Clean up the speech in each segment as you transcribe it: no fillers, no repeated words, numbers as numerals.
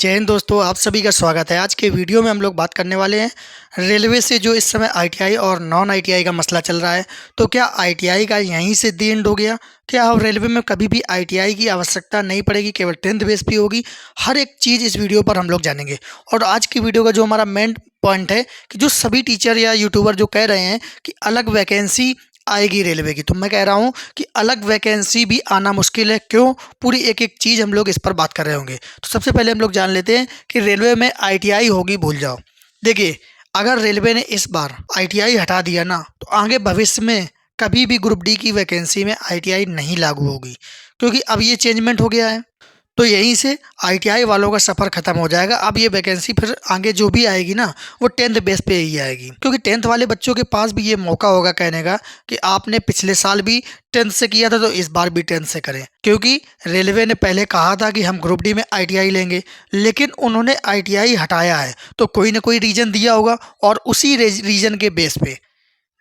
जय हिंद दोस्तों, आप सभी का स्वागत है। आज के वीडियो में हम लोग बात करने वाले हैं रेलवे से जो इस समय आईटीआई और नॉन आईटीआई का मसला चल रहा है। तो क्या आईटीआई का यहीं से दी एंड हो गया? क्या अब रेलवे में कभी भी आईटीआई की आवश्यकता नहीं पड़ेगी, केवल 10th बेस पे होगी? हर एक चीज़ इस वीडियो पर हम लोग जानेंगे। और आज की वीडियो का जो हमारा मेन पॉइंट है कि जो सभी टीचर या यूट्यूबर जो कह रहे हैं कि अलग वैकेंसी आएगी रेलवे की, तो मैं कह रहा हूँ कि अलग वैकेंसी भी आना मुश्किल है। क्यों? पूरी एक-एक चीज़ हम लोग इस पर बात कर रहे होंगे। तो सबसे पहले हम लोग जान लेते हैं कि रेलवे में आईटीआई होगी, भूल जाओ। देखिए, अगर रेलवे ने इस बार आईटीआई हटा दिया ना, तो आगे भविष्य में कभी भी ग्रुप डी की वैकेंसी में आईटीआई नहीं लागू होगी, क्योंकि अब ये चेंजमेंट हो गया है। तो यहीं से आईटीआई वालों का सफ़र ख़त्म हो जाएगा। अब ये वैकेंसी फिर आगे जो भी आएगी ना, वो 10th बेस पे ही आएगी, क्योंकि 10th वाले बच्चों के पास भी ये मौका होगा कहने का कि आपने पिछले साल भी 10th से किया था, तो इस बार भी 10th से करें। क्योंकि रेलवे ने पहले कहा था कि हम ग्रुप डी में आईटीआई लेंगे, लेकिन उन्होंने आईटीआई हटाया है, तो कोई ना कोई रीज़न दिया होगा, और उसी रीज़न के बेस पे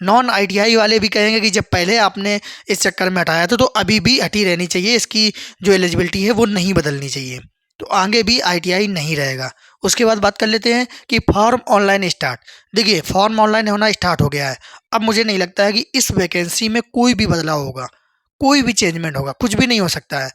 नॉन आईटीआई वाले भी कहेंगे कि जब पहले आपने इस चक्कर में हटाया था, तो अभी भी हटी रहनी चाहिए, इसकी जो एलिजिबिलिटी है वो नहीं बदलनी चाहिए। तो आगे भी आईटीआई नहीं रहेगा। उसके बाद बात कर लेते हैं कि फॉर्म ऑनलाइन स्टार्ट। देखिए, फॉर्म ऑनलाइन होना स्टार्ट हो गया है। अब मुझे नहीं लगता है कि इस वैकेंसी में कोई भी बदलाव होगा, कोई भी चेंजमेंट होगा, कुछ भी नहीं हो सकता है।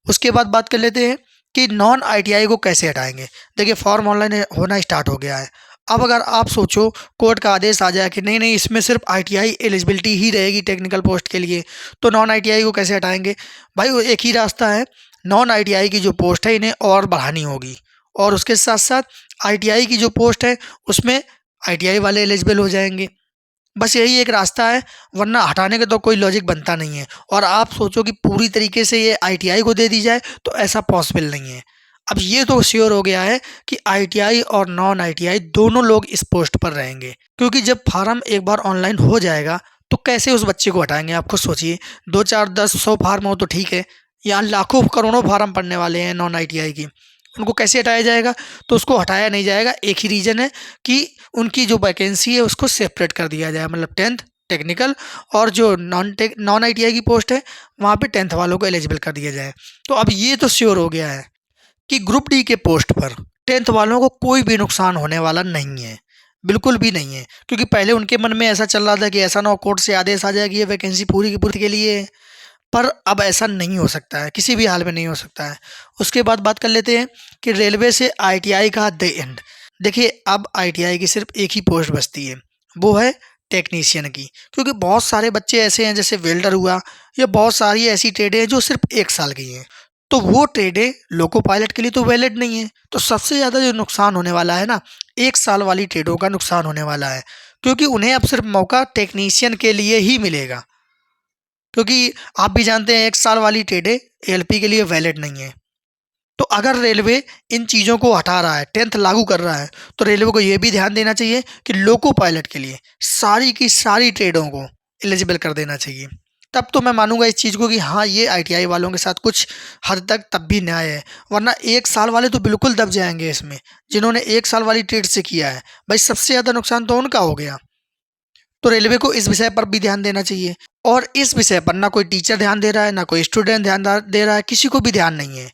उसके बाद बात कर लेते हैं कि नॉन आईटीआई को कैसे हटाएंगे। देखिए, फॉर्म ऑनलाइन होना स्टार्ट हो गया है। अब अगर आप सोचो कोर्ट का आदेश आ जाए कि नहीं नहीं, इसमें सिर्फ आईटीआई एलिजिबिलिटी ही रहेगी टेक्निकल पोस्ट के लिए, तो नॉन आईटीआई को कैसे हटाएंगे? भाई, वो एक ही रास्ता है। नॉन आईटीआई की जो पोस्ट है इन्हें और बढ़ानी होगी, और उसके साथ साथ आईटीआई की जो पोस्ट है उसमें आईटीआई वाले एलिजिबल हो जाएंगे। बस यही एक रास्ता है, वरना हटाने का तो कोई लॉजिक बनता नहीं है। और आप सोचो कि पूरी तरीके से ये आईटीआई को दे दी जाए, तो ऐसा पॉसिबल नहीं है। अब ये तो श्योर हो गया है कि आईटीआई और नॉन आईटीआई दोनों लोग इस पोस्ट पर रहेंगे, क्योंकि जब फार्म एक बार ऑनलाइन हो जाएगा तो कैसे उस बच्चे को हटाएंगे? आप खुद सोचिए। 2 4 10 100 फार्म हो तो ठीक है, यहाँ लाखों करोड़ों फार्म पड़ने वाले हैं नॉन आईटीआई की, उनको कैसे हटाया जाएगा? तो उसको हटाया नहीं जाएगा। एक ही रीज़न है कि उनकी जो वैकेंसी है उसको सेपरेट कर दिया जाए, मतलब 10th टेक्निकल और जो नॉन आईटीआई की पोस्ट है वहाँ पे 10th वालों को एलिजिबल कर दिया जाए। तो अब ये तो श्योर हो गया है कि ग्रुप डी के पोस्ट पर 10th वालों को कोई भी नुकसान होने वाला नहीं है, बिल्कुल भी नहीं है। क्योंकि पहले उनके मन में ऐसा चल रहा था कि ऐसा ना हो कोर्ट से आदेश आ जाए कि ये वैकेंसी पूरी की पूरी के लिए है, पर अब ऐसा नहीं हो सकता है, किसी भी हाल में नहीं हो सकता है। उसके बाद बात कर लेते हैं कि रेलवे से आईटीआई का द एंड। देखिए, अब आईटीआई की सिर्फ एक ही पोस्ट बचती है, वो है टेक्नीशियन की। क्योंकि बहुत सारे बच्चे ऐसे हैं, जैसे वेल्डर हुआ, या बहुत सारी ऐसी ट्रेडें हैं जो सिर्फ 1 साल की हैं, तो वो ट्रेडें लोको पायलट के लिए तो वैलिड नहीं है। तो सबसे ज़्यादा जो नुकसान होने वाला है ना, 1 साल वाली ट्रेडों का नुकसान होने वाला है, क्योंकि उन्हें अब सिर्फ मौका टेक्नीशियन के लिए ही मिलेगा। क्योंकि आप भी जानते हैं 1 साल वाली ट्रेडें एएलपी के लिए वैलिड नहीं है। तो अगर रेलवे इन चीज़ों को हटा रहा है, 10th लागू कर रहा है, तो रेलवे को ये भी ध्यान देना चाहिए कि लोको पायलट के लिए सारी की सारी ट्रेडों को एलिजिबल कर देना चाहिए। तब तो मैं मानूंगा इस चीज़ को कि हाँ, ये आईटीआई वालों के साथ कुछ हद तक तब भी न्याय है। वरना 1 साल वाले तो बिल्कुल दब जाएंगे इसमें, जिन्होंने 1 साल वाली ट्रेड से किया है। भाई, सबसे ज़्यादा नुकसान तो उनका हो गया। तो रेलवे को इस विषय पर भी ध्यान देना चाहिए, और इस विषय पर ना कोई टीचर ध्यान दे रहा है, ना कोई स्टूडेंट ध्यान दे रहा है, किसी को भी ध्यान नहीं है।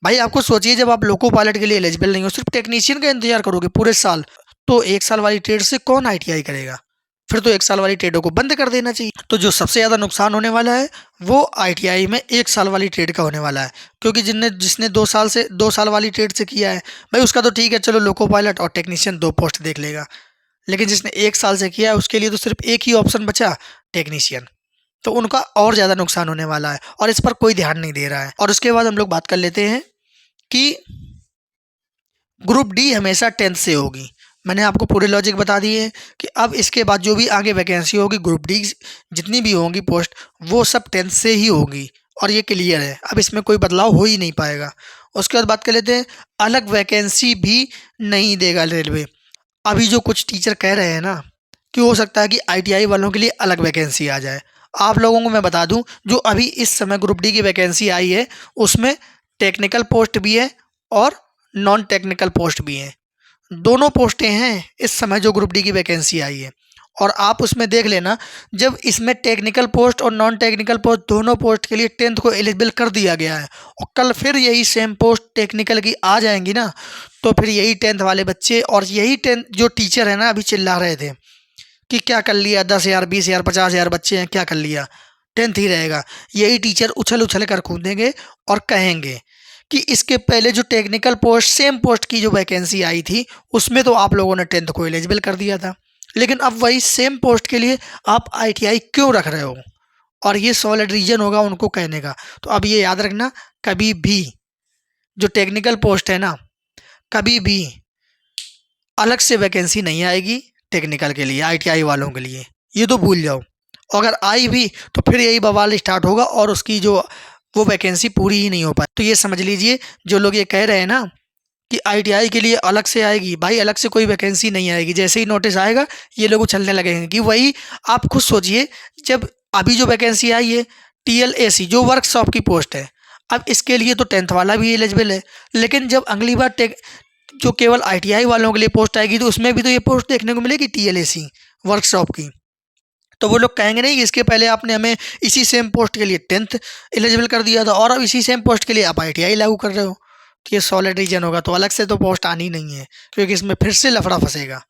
भाई, आपको सोचिए, जब आप लोको पायलट के लिए एलिजिबल नहीं हो, सिर्फ टेक्नीशियन का इंतजार करोगे पूरे साल, तो 1 साल वाली ट्रेड से कौन आईटीआई करेगा? फिर तो 1 साल वाली ट्रेडों को बंद कर देना चाहिए। तो जो सबसे ज़्यादा नुकसान होने वाला है वो आईटीआई में 1 साल वाली ट्रेड का होने वाला है। क्योंकि जिसने 2 साल वाली ट्रेड से किया है, भाई उसका तो ठीक है, चलो लोको पायलट और टेक्नीशियन 2 पोस्ट देख लेगा। लेकिन जिसने 1 साल से किया है उसके लिए तो सिर्फ एक ही ऑप्शन बचा, टेक्नीशियन। तो उनका और ज़्यादा नुकसान होने वाला है, और इस पर कोई ध्यान नहीं दे रहा है। और उसके बाद हम लोग बात कर लेते हैं कि ग्रुप डी हमेशा 10th से होगी। मैंने आपको पूरे लॉजिक बता दिए हैं कि अब इसके बाद जो भी आगे वैकेंसी होगी ग्रुप डी, जितनी भी होंगी पोस्ट, वो सब 10th से ही होगी, और ये क्लियर है। अब इसमें कोई बदलाव हो ही नहीं पाएगा। उसके बाद बात कर लेते हैं, अलग वैकेंसी भी नहीं देगा रेलवे। अभी जो कुछ टीचर कह रहे हैं ना कि हो सकता है कि आईटीआई वालों के लिए अलग वैकेंसी आ जाए, आप लोगों को मैं बता दूं, जो अभी इस समय ग्रुप डी की वैकेंसी आई है उसमें टेक्निकल पोस्ट भी है और नॉन टेक्निकल पोस्ट भी हैं। दोनों पोस्टें हैं इस समय जो ग्रुप डी की वैकेंसी आई है, और आप उसमें देख लेना, जब इसमें टेक्निकल पोस्ट और नॉन टेक्निकल पोस्ट दोनों पोस्ट के लिए 10th को एलिजिबल कर दिया गया है, और कल फिर यही सेम पोस्ट टेक्निकल की आ जाएंगी ना, तो फिर यही 10th वाले बच्चे और यही 10th जो टीचर है ना अभी चिल्ला रहे थे कि क्या कर लिया, 10,000 20,000 50,000 बच्चे हैं क्या कर लिया, 10th ही रहेगा, यही टीचर उछल उछल कर कूदेंगे और कहेंगे कि इसके पहले जो टेक्निकल पोस्ट सेम पोस्ट की जो वैकेंसी आई थी उसमें तो आप लोगों ने 10th को एलिजिबल कर दिया था, लेकिन अब वही सेम पोस्ट के लिए आप आईटीआई क्यों रख रहे हो, और ये सॉलिड रीजन होगा उनको कहने का। तो अब ये याद रखना, कभी भी जो टेक्निकल पोस्ट है ना, कभी भी अलग से वैकेंसी नहीं आएगी टेक्निकल के लिए, आईटीआई वालों के लिए, ये तो भूल जाओ। अगर आई भी तो फिर यही बवाल स्टार्ट होगा और उसकी जो वो वैकेंसी पूरी ही नहीं हो पाए। तो ये समझ लीजिए, जो लोग ये कह रहे हैं ना कि आईटीआई के लिए अलग से आएगी, भाई अलग से कोई वैकेंसी नहीं आएगी। जैसे ही नोटिस आएगा ये लोग उछलने लगेंगे कि वही, आप खुद सोचिए, जब अभी जो वैकेंसी आई है टीएलएसी जो वर्कशॉप की पोस्ट है, अब इसके लिए तो 10th वाला भी एलिजिबल है, लेकिन जब अगली बार जो केवल आईटीआई वालों के लिए पोस्ट आएगी तो उसमें भी तो ये पोस्ट देखने को मिलेगी टीएलएसी वर्कशॉप की। तो वो लोग कहेंगे नहीं कि इसके पहले आपने हमें इसी सेम पोस्ट के लिए 10th एलिजिबल कर दिया था और अब इसी सेम पोस्ट के लिए आप आईटीआई लागू कर रहे हो। तो ये सॉलिड रीजन होगा, तो अलग से तो पोस्ट आनी नहीं है, क्योंकि इसमें फिर से लफड़ा फंसेगा।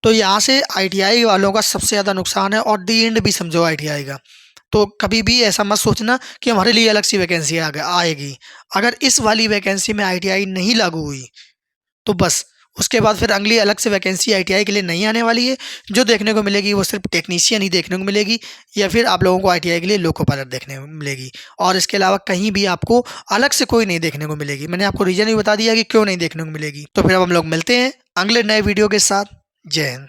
तो यहाँ से आईटीआई वालों का सबसे ज़्यादा नुकसान है, और दी एंड भी समझो आईटीआई का। तो कभी भी ऐसा मत सोचना कि हमारे लिए अलग सी वैकेंसी आएगी। अगर इस वाली वैकेंसी में आईटीआई नहीं लागू हुई तो बस उसके बाद फिर अगली अलग से वैकेंसी आईटीआई के लिए नहीं आने वाली है। जो देखने को मिलेगी वो सिर्फ टेक्नीशियन ही देखने को मिलेगी, या फिर आप लोगों को आईटीआई के लिए लोको पायलट देखने को मिलेगी, और इसके अलावा कहीं भी आपको अलग से कोई नहीं देखने को मिलेगी। मैंने आपको रीज़न भी बता दिया कि क्यों नहीं देखने को मिलेगी। तो फिर अब हम लोग मिलते हैं अगले नए वीडियो के साथ। जय हिंद।